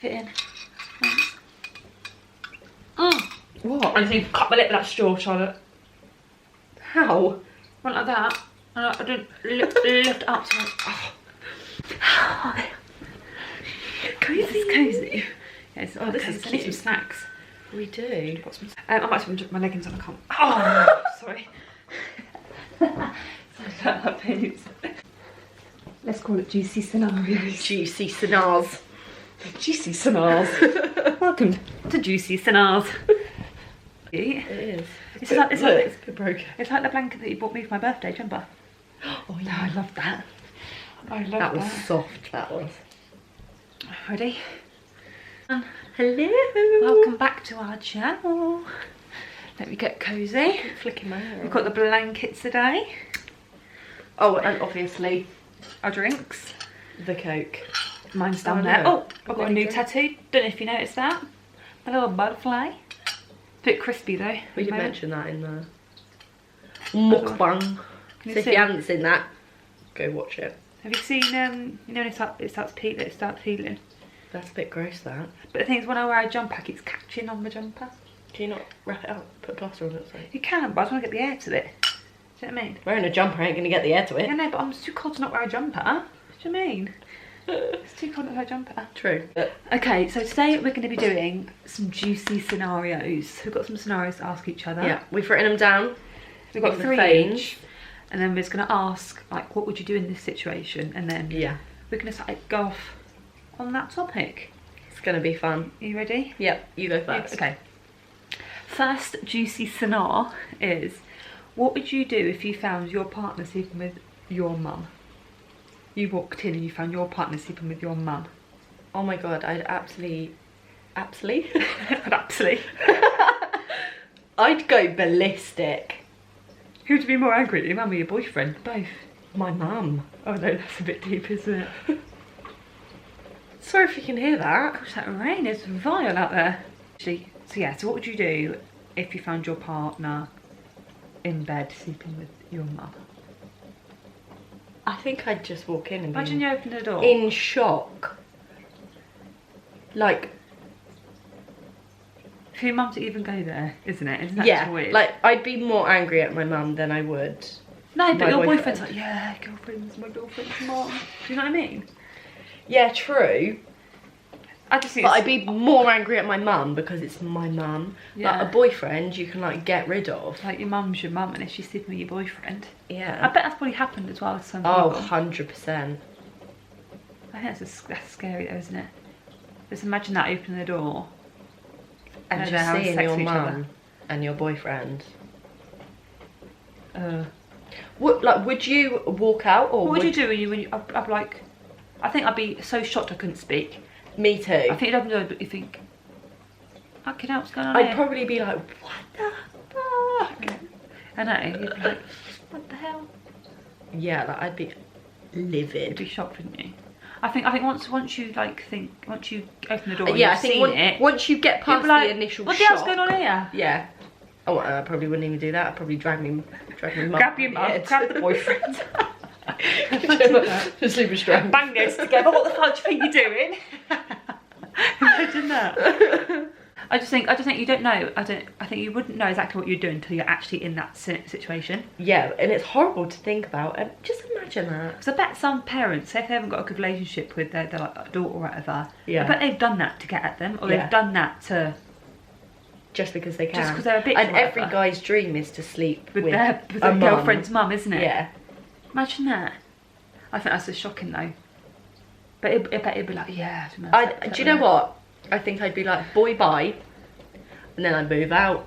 Fit in. What? I just need to cut my lip with that straw, Charlotte. How? Went like that. And I didn't lift up to Cozy. This is cozy. Yes, Oh, this is I need some cute. snacks. We do. I might have to put my leggings on, I can't. Oh, sorry. Let's call it juicy scenarios. Juicy snars. Juicy scenarios. Welcome to Juicy Scenarios. It is. It's like a bit broken. It's like the blanket that you bought me for my birthday, remember? Oh Yeah, I love that. I love that. Was soft, that was. Ready? Hello. Welcome back to our channel. Let me get cozy. Flicking my hair. We've got the blankets today. Oh, and obviously Our drinks. the Coke. Mine's down Oh, there. no. Oh, I've got a new Drink. tattoo. Don't know if you noticed that. A little butterfly. Bit crispy though. We did Moment. mention that in the mukbang. Can So you if see? you haven't seen that, go watch it. Have you seen, you know when it starts peeling? That's a bit gross, that. But the thing is, when I wear a jumper, it keeps catching on the jumper. Can you not wrap it up? Put plaster on it, so. You can, but I just want to get the air to it. Do you know what I mean? Wearing a jumper ain't gonna get the air to it. Yeah, no, but I'm too cold to not wear a jumper. Do you know what I mean? It's too cold to wear a jumper. True. Okay, so today we're going to be doing some juicy scenarios. We've got some scenarios to ask each other. Yeah, we've written them down. We've got on the 3 phones. each. And then we're just going to ask, like, what would you do in this situation? And then Yeah, we're going to like, go off on that topic. it's gonna be fun. Are you ready? Yep, you go first. Okay. First juicy scenario is, what would you do if you found your partner sleeping with your mum? You walked in and you found your partner sleeping with your mum. Oh my god, I'd absolutely. Absolutely. I'd go ballistic. Who would you be more angry at, your mum or your boyfriend? Both. My mum. Oh no, that's a bit deep, isn't it? Sorry if you can hear that. Gosh, that rain is vile out there. Actually, so yeah, so what would you do if you found your partner in bed sleeping with your mum? I think I'd just walk in and Imagine be you open the door. in shock. Like, For your mum to even go there, isn't it? Isn't that yeah, just weird? like I'd be more angry at my mum than I would. No, but my your boyfriend. boyfriend's like, yeah, girlfriend's my girlfriend's mum. Do you know what I mean? Yeah, true. I just think But it's, I'd be more angry at my mum because it's my mum. Yeah. Like a boyfriend, you can like get rid of. like your mum's your mum, and if she's sleeping with your boyfriend, I Yeah. bet that's probably happened as well to some Oh, people. 100%. I think that's scary though, isn't it? Just imagine that opening the door And they're just having seeing sex your with each other. mum and your boyfriend. What Would you walk out or would you do when you I'd be like, I think I'd be so shocked I couldn't speak. Me too. I think you'd open the door, but you think, fucking hell, what's going on I'd here? probably be like, what the fuck? I know, you'd be like, what the hell? Yeah, like I'd be You'd livid. be shocked, wouldn't you? I think once you like once you open the door, Yeah, I and you've think seen it. once you get you'd past be like, the initial what the shock. hell's going on here? Yeah. Oh, I probably wouldn't even do that. I'd probably drag me mum. Grab your mum, grab the boyfriend. Just super strong. Bang those together. What the fuck do you think you're doing? Imagine that. I just think you don't know. I think you wouldn't know exactly what you're doing until you're actually in that situation. Yeah, and it's horrible to think about. And just imagine that. Because I bet some parents, say if they haven't got a good relationship with their like, daughter or whatever, Yeah. I bet they've done that to get at them, or Yeah. they've done that to Just because they can. just because they're a bitch. And or whatever, every guy's dream is to sleep with with their a mum. girlfriend's mum, isn't it? Yeah. Imagine that. I think that's just shocking though. But I bet it'd be like, yeah. Do you know what? I think I'd be like, boy, bye. And then I'd move out.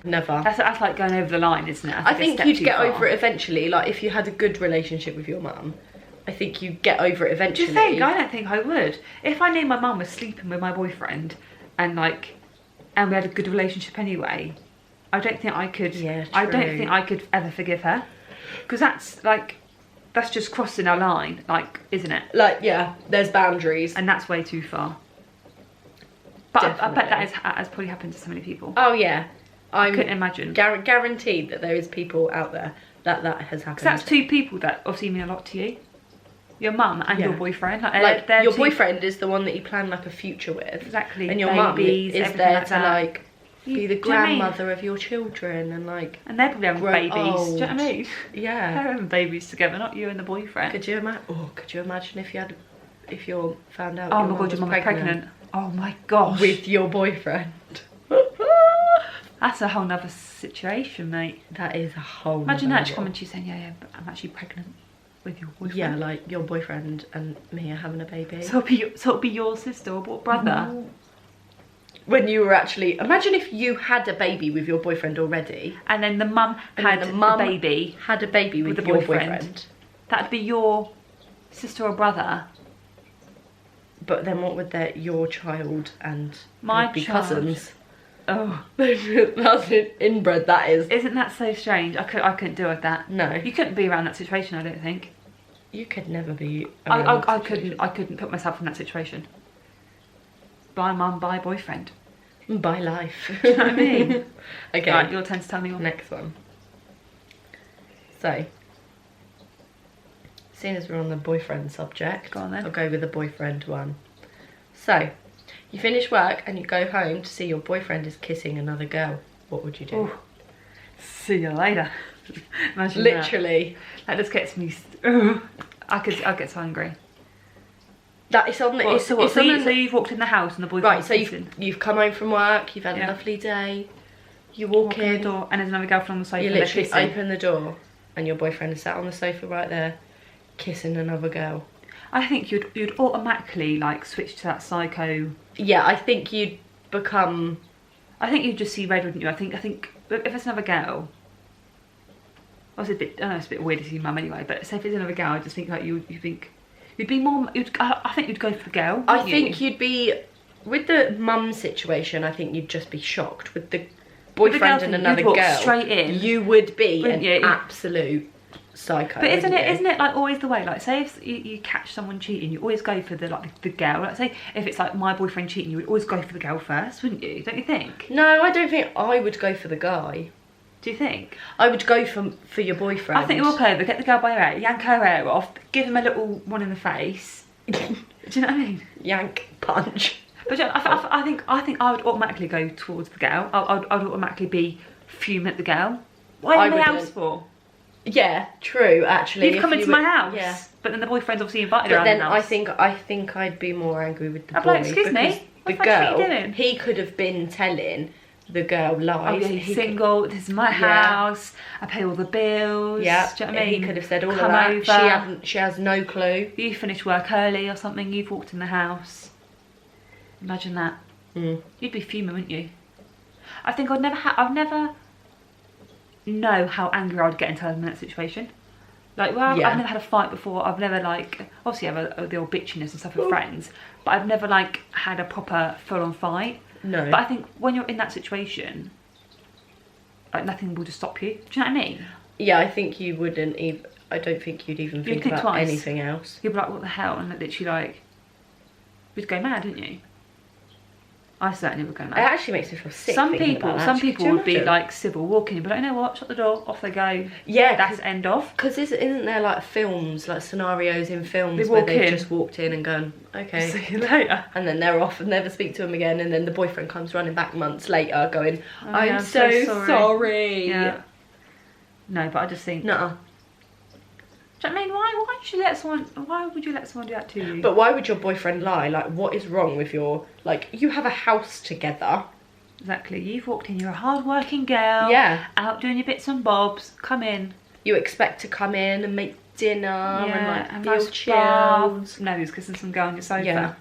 Never. That's like going over the line, isn't it? I it's a think step you'd too get far. over it eventually. Like, if you had a good relationship with your mum, I think you'd get over it Do eventually. you think? I don't think I would. If I knew my mum was sleeping with my boyfriend and we had a good relationship anyway, I don't think I could. Yeah, I don't true. think I could ever forgive her, because that's just crossing our line, isn't it? Like, yeah, there's boundaries. And that's way too far. But I bet that Definitely. has probably happened to so many people. Oh, yeah. I Couldn't imagine. guaranteed that there is people out there that has happened. Because that's two people that obviously mean a lot to you. Your mum and your boyfriend. Like they're your two- boyfriend is the one that you plan like a future with. Exactly. And your mum babies, is everything there like to that. like be the Do you know what I mean? grandmother of your children and like. And they're probably having grow babies. Do you know what I old. mean? Yeah. They're having babies together, not you and the boyfriend. Could you imagine? Oh, could you imagine if you found out? Oh your my god, your mum was pregnant. Oh my gosh. with your boyfriend. That's a whole nother situation, mate. That is a whole. Imagine nother that, she level. coming to you saying, yeah, but I'm actually pregnant with your boyfriend. Yeah, like your boyfriend and me are having a baby. So it'll be your sister or brother. When you were actually, imagine if you had a baby with your boyfriend already. And then the mum had the mum the baby. Had a baby with the your boyfriend. boyfriend. That'd be your sister or brother. But then what would your child and My they'd be child. cousins? Oh, That's inbred, that is. isn't that so strange? I couldn't deal with that. No. You couldn't be around that situation, I don't think. You could never be I around that situation. couldn't put myself in that situation. By mum, by boyfriend. By life. Do you know what I mean? Okay. Right, your turn to tell me one. Next one. So, seeing as we're on the boyfriend subject, Go on then. I'll go with the boyfriend one. So, you finish work and you go home to see your boyfriend is kissing another girl. What would you do? Ooh. See you later. Imagine Literally. That just gets me. I get so angry. That is on the. What, It's, so, it's so, on you, the- so you've walked in the house and the boyfriend. right, so you've come home from work, you've had Yeah. a lovely day, you walk walk in the in, door and there's another girlfriend on the sofa. you they're literally kissing. open the door and your boyfriend is sat on the sofa right there, kissing another girl. I think you'd automatically like switch to that psycho. Yeah, I think you'd become. I think you'd just see red, wouldn't you? I think if it's another girl. Obviously, I know it's a bit weird to see your mum anyway, but say if it's another girl, I just think like you think you'd be more. I think you'd go for the girl. I wouldn't think you? you'd be with the mum situation. I think you'd just be shocked with the With the boyfriend girl and thing, another you'd walk girl. straight in, you would be wouldn't an you? absolute psycho. But isn't wouldn't you? it like always the way? Like say if you catch someone cheating, you always go for the girl. Like say if it's like my boyfriend cheating, you would always go for the girl first, wouldn't you? Don't you think? No, I don't think I would go for the guy. Do you think? I would go for your boyfriend. I think you walk over, get the girl by her hair, yank her hair off, give him a little one in the face. Do you know what I mean? Yank, punch. But I think I would automatically go towards the girl. I'd automatically be fuming at the girl. Why I in my wouldn't. house for? Yeah, true. Actually, You've if come you into were- my house. Yeah. But then the boyfriend's obviously invited But around then the house. I think I'd be more angry with the I'd boy. be like, excuse me, because what the the fuck are you girl, doing? he could have been telling the girl Oh lies. yeah, He he's could- single, this is my house, I pay all the bills. Yeah, Do you know what I mean? he could have said all Come of that. over. She has no clue. You finished work early or something, you've walked in the house. Imagine that. Mm. You'd be fuming, wouldn't you? I think I'd never know how angry I'd get in that situation. Like, well, Yeah. I've never had a fight before. I've never like, obviously I have the old bitchiness and stuff with friends, but I've never like had a proper full-on fight. No. But I think when you're in that situation, like nothing will just stop you. Do you know what I mean? Yeah, I think you wouldn't even. I don't think you'd even You'd think think about twice. anything else. You'd be like, what the hell? And literally like, you'd go mad, wouldn't you? I certainly would go It mad. actually makes me feel sick. Some thinking people, about that. some Could people you would be imagine? like civil walking, but like, you know what? Shut the door, off they go. Yeah, That's end off. because isn't there like films, like scenarios in films They where walk they've in. just walked in and gone, okay, See you later. and then they're off and never speak to him again, and then the boyfriend comes running back months later going, Oh, I'm yeah, so sorry. Yeah. No, but I just think. Nuh-uh. Do you know what I mean? Why should you let someone? Why would you let someone do that to you? But why would your boyfriend lie? Like, what is wrong with your, like, you have a house together. Exactly. You've walked in. You're a hard-working girl. Yeah. Out doing your bits and bobs. Come in. You expect to come in and make dinner and like feel nice chilled. bath. No, he's kissing some girl on your sofa. Yeah.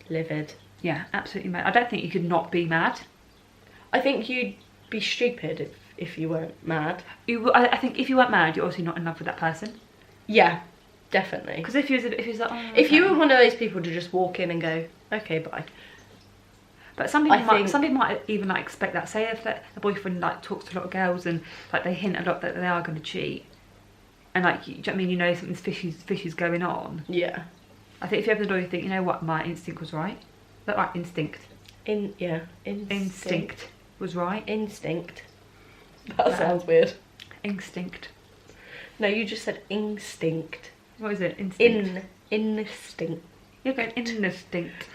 Livid. Yeah, absolutely mad. I don't think you could not be mad. I think you'd be stupid if you weren't mad. I think if you weren't mad, you're obviously not in love with that person. Yeah, definitely. Because if you was like, oh, If you okay. were one of those people to just walk in and go, okay, bye. But some people I think- some people might even like expect that. Say if the boyfriend like talks to a lot of girls and like they hint a lot that they are going to cheat, and like do you know what I mean, you know something's fishy's going on. Yeah. I think if you open the door, you think, you know what, my instinct was right. That right, instinct was right. Instinct. That sounds weird. Instinct. No, you just said instinct. What is it? Instinct. Instinct. You're going instinct.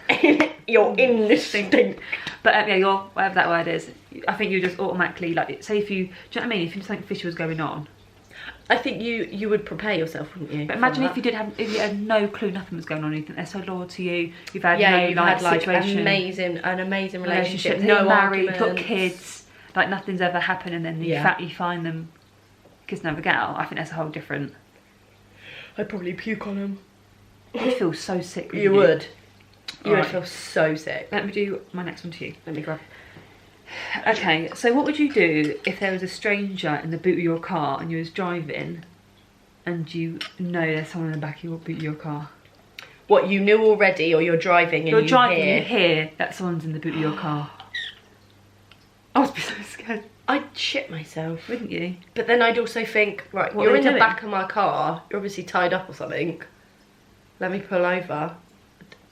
Your instinct. But yeah, your whatever that word is. I think you just automatically like. Say if you, do you know what I mean? If you something fishy was going on. I think you would prepare yourself, wouldn't you? But imagine if you had no clue, nothing was going on. You think they're so loyal to you. You've had you've had like an amazing relationship. No married, got kids. Like nothing's ever happened, and then you find them kissing another girl. I think that's a whole different. I'd probably puke on them. You'd feel so sick. You would. You would feel so sick. Let me do my next one to you. Let me grab. Okay, so what would you do if there was a stranger in the boot of your car and you was driving and you know there's someone in the back of your boot of your car? What, you knew already, or you're driving and you hear that someone's in the boot of your car? I would be so scared. I'd shit myself. Wouldn't you? But then I'd also think, right, you're in the back of my car, you're obviously tied up or something. Let me pull over.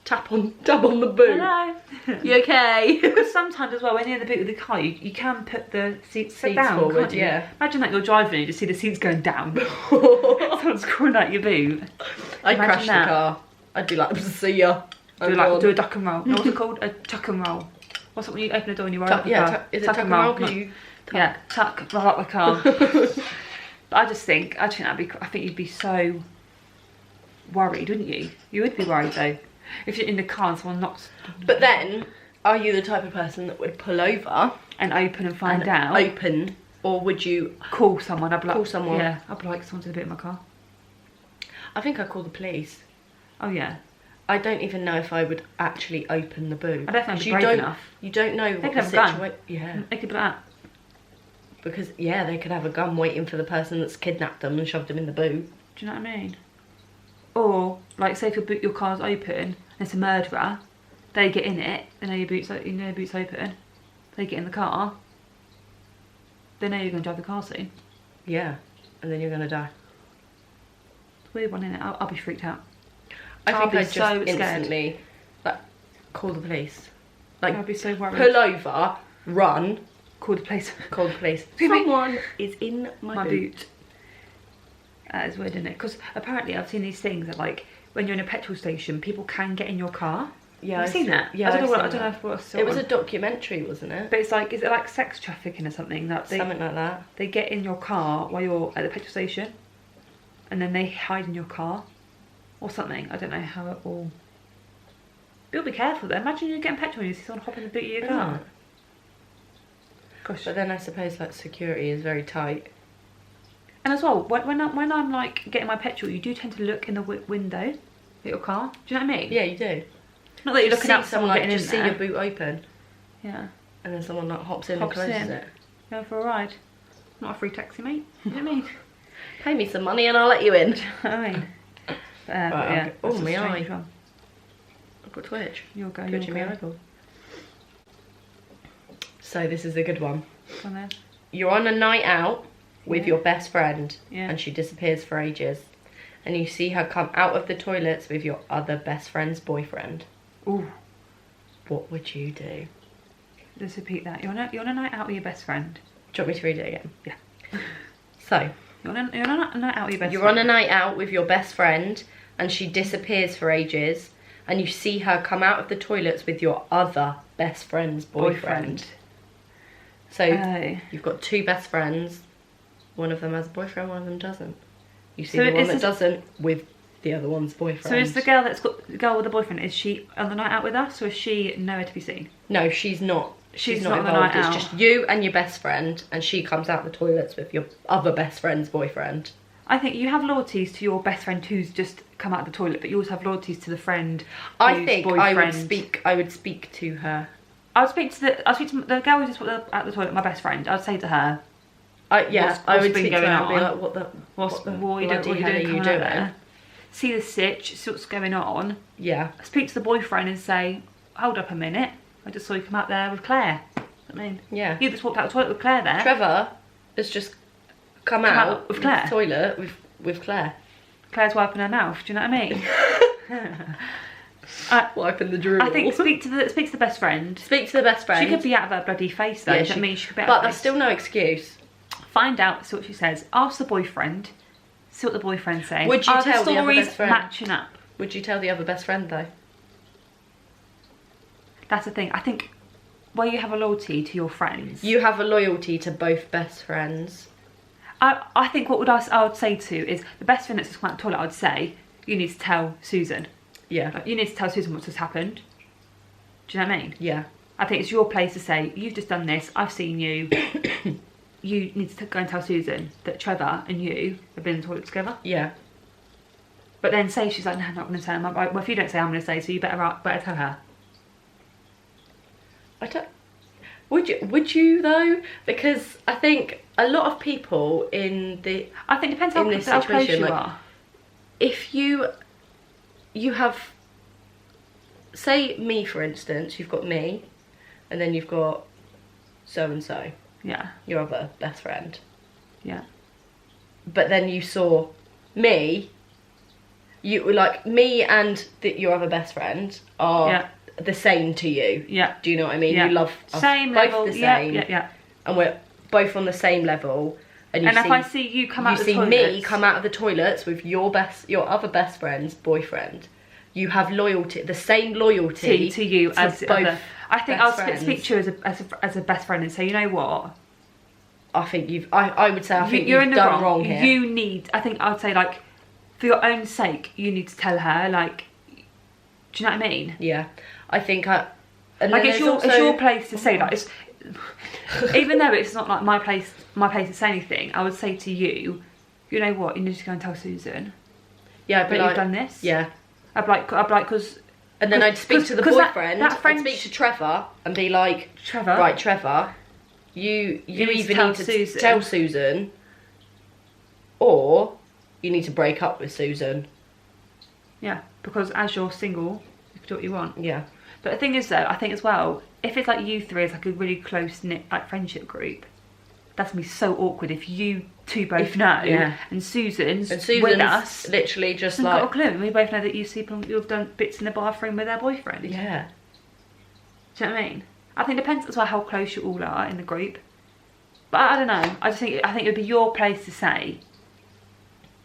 Tap on the boot. Hello. You okay? Because sometimes as well, when you're in the boot of the car, you can put the seats down, forward, can't you? yeah. Imagine that you're driving and you just see the seats going down. Someone's crawling out your boot. I'd crash the car. I'd be like, see ya. Do a duck and roll. No, what's it called? A tuck and roll. What's it when you open the door and you roll up the car? Is it tuck and roll? Yeah, roll up the car. But I think you'd be so worried, wouldn't you? You would be worried though. If you're in the car and someone knocks. But then, are you the type of person that would pull over and open and find out? Open, or would you call someone? I'd be like, call someone. Yeah, I'd be like, someone's in the boot of my car. I think I'd call the police. Oh yeah. I don't even know if I would actually open the boot. I don't think I'd be brave enough. You don't know what the situation. Yeah. They could be like that. Because they could have a gun waiting for the person that's kidnapped them and shoved them in the boot. Do you know what I mean? Or like, say if your car's open and it's a murderer, they get in it. They know your boot's open. They get in the car. They know you're going to drive the car soon. Yeah, and then you're going to die. It's a weird one, isn't it? I'll be freaked out. I think I'd just instantly like call the police. Like, I'd be so worried. Pull over, run, call the police. Call the police. Someone is in my boot. That is weird, isn't it? Because apparently I've seen these things that like when you're in a petrol station, people can get in your car. Yeah, I've seen that. Yeah, I don't know if it was. It was a documentary, wasn't it? But it's like, is it like sex trafficking or something? Something like that. They get in your car while you're at the petrol station, and then they hide in your car, or something. I don't know how it all. You'll be careful though. Imagine you're getting petrol and you see someone hop in the boot of your car. Gosh. But then I suppose like security is very tight. And as well, when I'm like getting my petrol, you do tend to look in the window at your car. Do you know what I mean? Yeah, you do. Not that you're looking at someone like, getting in just there. see your boot open. Yeah. And then someone like hops in and closes it. Go for a ride. Not a free taxi, mate. You know what I mean? Pay me some money and I'll let you in. Do you know what I mean? But yeah. Oh, my eye. I've got twitch. You'll go. Twitch in my eyeball. So this is a good one. Go on then. You're on a night out with your best friend and she disappears for ages. And you see her come out of the toilets with your other best friend's boyfriend. Ooh. What would you do? Let's repeat that. You're on a night out with your best friend. Do you want me to read it again? Yeah. So. You're on a night out with your best friend. You're on a night out with your best friend and she disappears for ages. And you see her come out of the toilets with your other best friend's boyfriend. So you've got two best friends. One of them has a boyfriend, one of them doesn't. You see the one that doesn't with the other one's boyfriend. So is the girl the girl with the boyfriend, is she on the night out with us, or is she nowhere to be seen? No, she's not. She's not on the involved. night out. It's just you and your best friend, and she comes out the toilets with your other best friend's boyfriend. I think you have loyalties to your best friend who's just come out of the toilet, but you also have loyalties to the friend. I think I would speak to her. I'd speak to the girl who just went out the toilet, my best friend. I'd say to her, I would speak to her and be like, what are you doing? See the sitch, see what's going on. Yeah. Speak to the boyfriend and say, hold up a minute, I just saw you come out there with Claire. I mean, yeah. You just walked out the toilet with Claire there. Trevor has just come out with Claire. The toilet with Claire. Claire's wiping her mouth, do you know what I mean? Wiping the drool. I think speak to the best friend. Speak to the best friend. She could be out of her bloody face though. She could be out but that's still no excuse. Find out, see what she says. Ask the boyfriend. see what the boyfriend's saying. Would you Are tell the the other stories best friend? matching up? Would you tell the other best friend though? That's the thing. I think where you have a loyalty to your friends. You have a loyalty to both best friends. I think what I would say to is the best friend that's just come out the toilet, I would say, you need to tell Susan. Yeah. Like, you need to tell Susan what's just happened. Do you know what I mean? Yeah. I think it's your place to say, you've just done this, I've seen you. You need to go and tell Susan that Trevor and you have been in the toilet together. Yeah. But then say she's like, no, I'm not going to tell him. I'm like, well, if you don't say, I'm going to say, so you better tell her. I don't. Would you though? Because I think a lot of people in the I think it depends in how this close situation, you like, are. if you have, say me for instance, you've got me, and then you've got so and so, Yeah. your other best friend. Yeah. But then you saw me. You were like me and your other best friend are the same to you. Yeah. Do you know what I mean? Yeah. You love us same both level. the same. Yeah. And we're both on the same level. And If I see you come out of the you see toilets, me come out of the toilets with your other best friend's boyfriend, you have loyalty, the same loyalty to you as both. other. I think best I'll speak to you as a best friend and say, you know what? I think I would say You're in you've the done wrong here. You need. I think I'd say, like, for your own sake, you need to tell her. Like, do you know what I mean? Yeah, I think like it's your place to say that. It's even though it's not like my place to say anything. I would say to you, you know what? You need to go and tell Susan. Yeah, but like, you've done this. Yeah. I'd like because. And then I'd speak to the boyfriend. That friend, I'd speak to Trevor and be like, Trevor, right, Trevor, you either need to tell Susan, or you need to break up with Susan. Yeah, because as you're single, you can do what you want. Yeah. But the thing is though, I think as well, if it's like you three as like a really close knit like friendship group, that's gonna be so awkward if you two both know and Susan's with us. Literally just like got a like clue. We both know that you've done bits in the bathroom with their boyfriend. yeah. Do you know what I mean? I think it depends as well how close you all are in the group. But I don't know. I think it would be your place to say.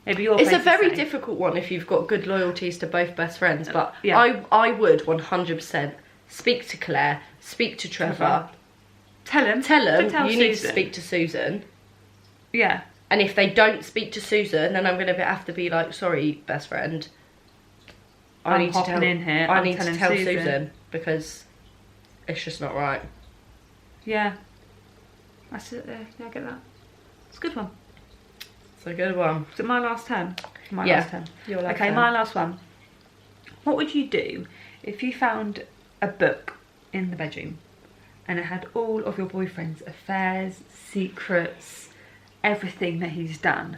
It's a very difficult one if you've got good loyalties to both best friends, but yeah. I would 100% speak to Claire, speak to Trevor. Tell them you need to speak to Susan. Yeah. And if they don't speak to Susan, then I'm going to have to be like, sorry, best friend. I need to tell Susan because it's just not right. Yeah. That's it there. Yeah, I get that. It's a good one. It's a good one. Is it my last turn? Last turn. Okay, my last one. What would you do if you found a book in the bedroom and it had all of your boyfriend's affairs, secrets, everything that he's done?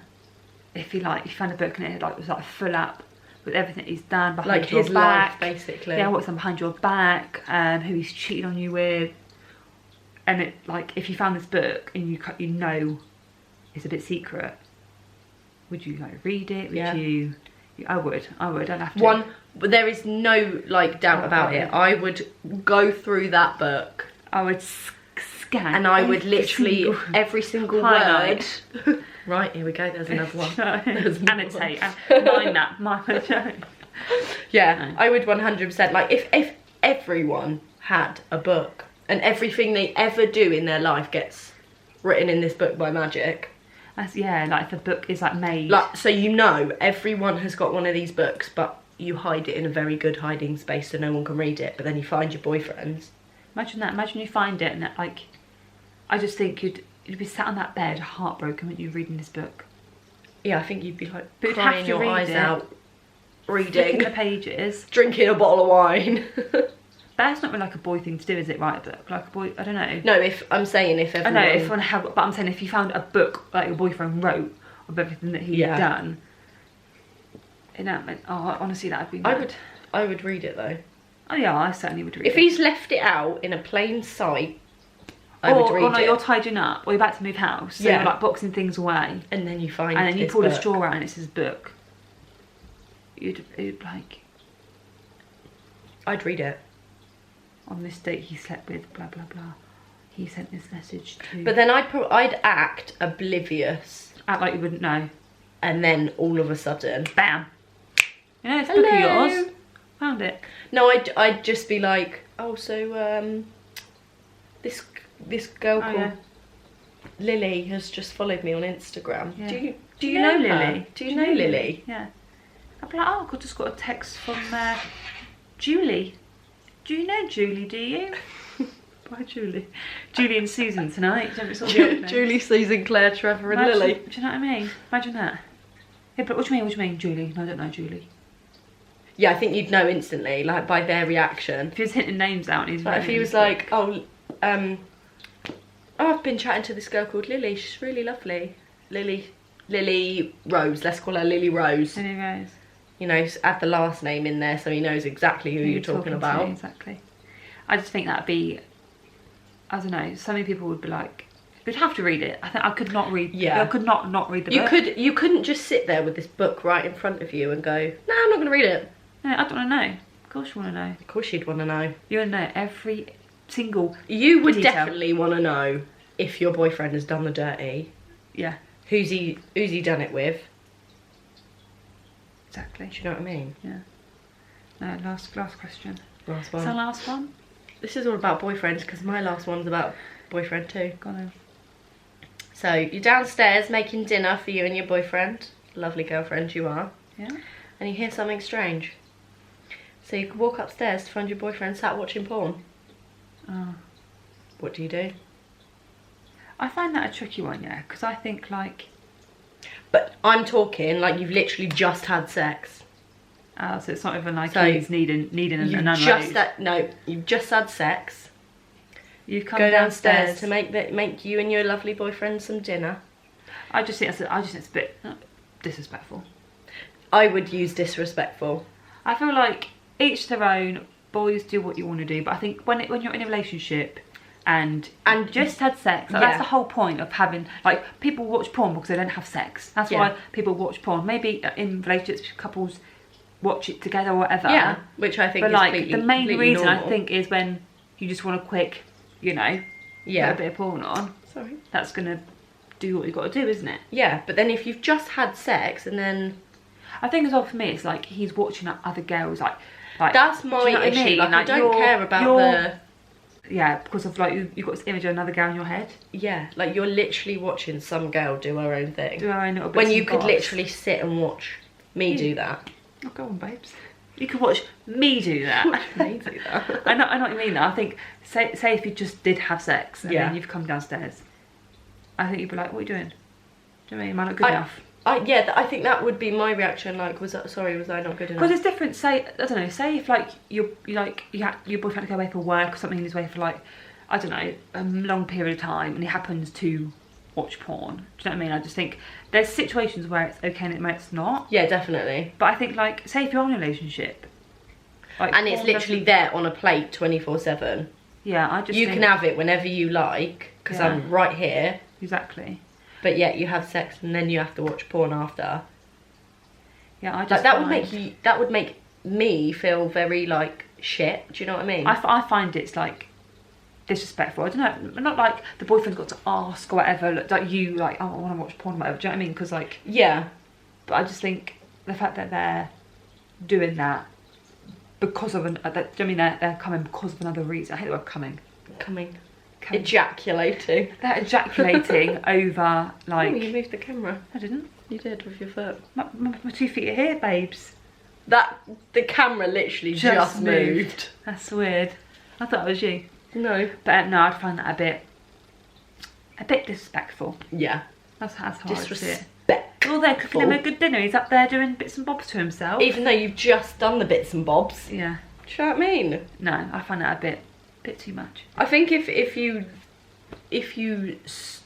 If you found a book and it was like full up with everything he's done behind like your his back, life, basically. Yeah, what's done behind your back, who he's cheated on you with, and it if you found this book and you know it's a bit secret, would you read it? Would you? I would. I'd have to. But there is no doubt about it. I would go through that book. I would scan, and I would literally every single word. Right, here we go. There's another one. Annotate and mind that. Yeah, no. I would 100%. If everyone had a book and everything they ever do in their life gets written in this book by magic. If the book is made. So everyone has got one of these books, but you hide it in a very good hiding space so no one can read it. But then you find your boyfriend's. Imagine that. Imagine you find it and I just think you'd be sat on that bed heartbroken when you're reading this book. Yeah, I think you'd be crying your eyes out, reading the pages, drinking a bottle of wine. That's not really a boy thing to do, is it? Write a book a boy. I don't know. No, if everyone. I know but I'm saying if you found a book your boyfriend wrote of everything that he'd done. Honestly, that'd be. I would read it though. Oh yeah, I certainly would read it. If he's left it out in a plain sight, I would read it. You're tidying up, or you're about to move house, so you're boxing things away, and then you find, and then you pull a straw out and it's his book. You'd I'd read it. On this date he slept with blah blah blah. He sent this message to. But then I'd act oblivious. Act like you wouldn't know. and then all of a sudden, bam. You know, it's a book of yours. Found it. No, I'd just be like, oh, so this girl called Lily has just followed me on Instagram. Yeah. Do you know Lily? her? Do you know Lily? Yeah. I'd be like, oh, I just got a text from Julie. Do you know Julie, do you? Bye, Julie. Julie and Susan tonight. Julie, Susan, Claire, Trevor and Lily. Do you know what I mean? Imagine that. Yeah, but what do you mean, Julie? No, I don't know Julie. Yeah, I think you'd know instantly, like, by their reaction. If he was hitting names out and he's like, if he was like, oh, I've been chatting to this girl called Lily, she's really lovely. Lily Rose, let's call her Lily Rose. Lily Rose. You know, add the last name in there so he knows exactly who you're talking about. Exactly. I just think that'd be, I don't know, so many people would be like, you'd have to read it. I think I could not read, I could not read the book. You couldn't just sit there with this book right in front of you and go, no, I'm not going to read it. No, I don't want to know. Of course you want to know. Of course you'd want to know. You want to know every single You would detail. definitely want to know if your boyfriend has done the dirty. Yeah. Who's he done it with? Exactly. Do you know what I mean? Yeah. No, last question. Last one. Is that last one? This is all about boyfriends because my last one's about boyfriend too. Go on then. So you're downstairs making dinner for you and your boyfriend. Lovely girlfriend you are. Yeah. And you hear something strange. So you can walk upstairs to find your boyfriend sat watching porn. Oh. What do you do? I find that a tricky one, yeah, because I think like... But I'm talking like you've literally just had sex. So it's not even like So he's needing an unload. You've just had sex. You've come Go downstairs to make you and your lovely boyfriend some dinner. I just think it's a bit disrespectful. I would use disrespectful. I feel like each their own. Boys do what you want to do, but I think when you're in a relationship and just had sex, like, that's the whole point of having, like, people watch porn because they don't have sex. That's why people watch porn. Maybe in relationships, couples watch it together or whatever. Yeah, which I think but is like the main reason normal. I think is when you just want a quick, you know, put a bit of porn on. Sorry. That's gonna do what you've got to do, isn't it? Yeah, but then if you've just had sex and then I think as well for me, it's like he's watching other girls, like that's my issue. I mean? Like I don't care about because of like you've got this image of another girl in your head. Yeah, like you're literally watching some girl do her own thing. Do her own little bits when and you could bobs. literally sit and watch me do that. Oh, go on, babes. You could watch me do that. Me do that. I know what you mean. Though. I think say if you just did have sex and then you've come downstairs, I think you'd be like, "What are you doing? Do you know what I mean? Am I not good enough?" I think that would be my reaction. Like, was I not good enough? Because it's different. Say, I don't know. Say if like your boyfriend had to go away for work or something, and he's away for like, I don't know, a long period of time, and he happens to watch porn. Do you know what I mean? I just think there's situations where it's okay and it's not. Yeah, definitely. But I think like, say if you're in a relationship, like, and it's literally there on a plate 24/7. Yeah, I just you can have it whenever you like because I'm right here. Exactly. But yet you have sex and then you have to watch porn after. Yeah, I just like, that would make me feel very like shit. Do you know what I mean? I find it's like disrespectful. I don't know. Not like the boyfriend's got to ask or whatever. Like you like, oh, I want to watch porn or whatever. Do you know what I mean? Because like But I just think the fact that they're doing that because of they're coming because of another reason. I hate the word coming. Ejaculating. They're ejaculating over like. Oh, you moved the camera. I didn't. You did with your foot. My 2 feet are here, babes. The camera literally just moved. That's weird. I thought it was you. No. But no, I'd find that a bit disrespectful. Yeah. That's how I see it. Well, they're cooking him a good dinner. He's up there doing bits and bobs to himself. Even though you've just done the bits and bobs. Yeah. Do you know what I mean? No, I find that a bit too much. I think if you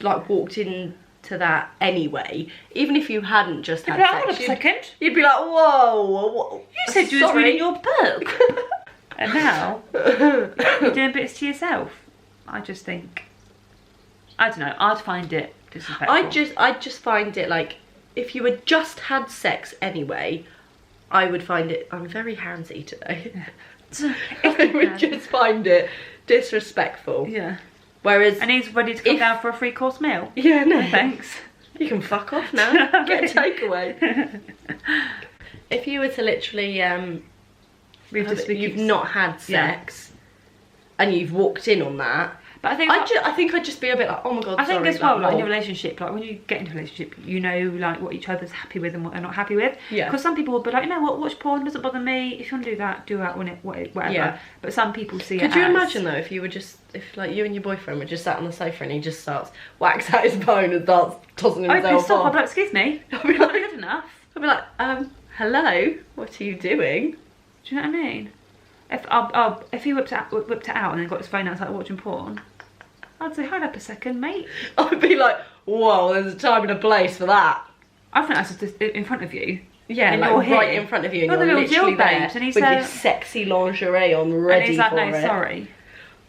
like walked into that anyway, even if you hadn't just had sex, you'd be like, whoa. You said you was reading your book. And now you're doing bits to yourself. I just think, I don't know, I'd find it disrespectful. I just find it like, if you had just had sex anyway, I would find it, I'm very handsy today. I would just find it disrespectful. Yeah. Whereas... And he's ready to come down for a 3-course meal. Yeah, no. Thanks. You can fuck off now. Get a takeaway. If you were to literally, you've not had sex, and you've walked in on that. But I think I'd just be a bit like, oh my god. I think sorry, as well, like in lol. a relationship, like when you get into a relationship, you know, like what each other's happy with and what they're not happy with. Yeah. Because some people will be like, you know what, watch porn doesn't bother me. If you want to do that when it whatever. Yeah. But some people see it. Could you imagine though if you were just like you and your boyfriend were just sat on the sofa and he just starts whacks out his phone and starts tossing I'd himself be off. off? I'd be like, excuse me, I'd be not like, good enough. hello, what are you doing? Do you know what I mean? If he whipped it out and then got his phone out and started watching porn, I'd say, hold up a second, mate. I'd be like, whoa, there's a time and a place for that. I think that's just in front of you. Yeah, and like you're right here. in front of you and You're the you're little literally Jill there babes, and he with your said- sexy lingerie on ready And he's like, for no, it. sorry.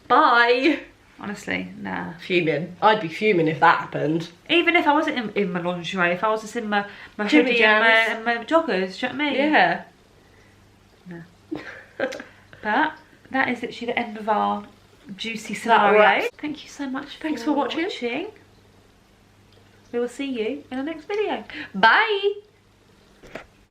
Bye. Honestly, nah. Fuming. I'd be fuming if that happened. Even if I wasn't in my lingerie, if I was just in my Jimmy hoodie jams. and my joggers, do you know what I mean? Yeah. No. But that is literally the end of our juicy That scenario. wraps. Thank you so much Thanks for watching. We will see you in the next video. Bye.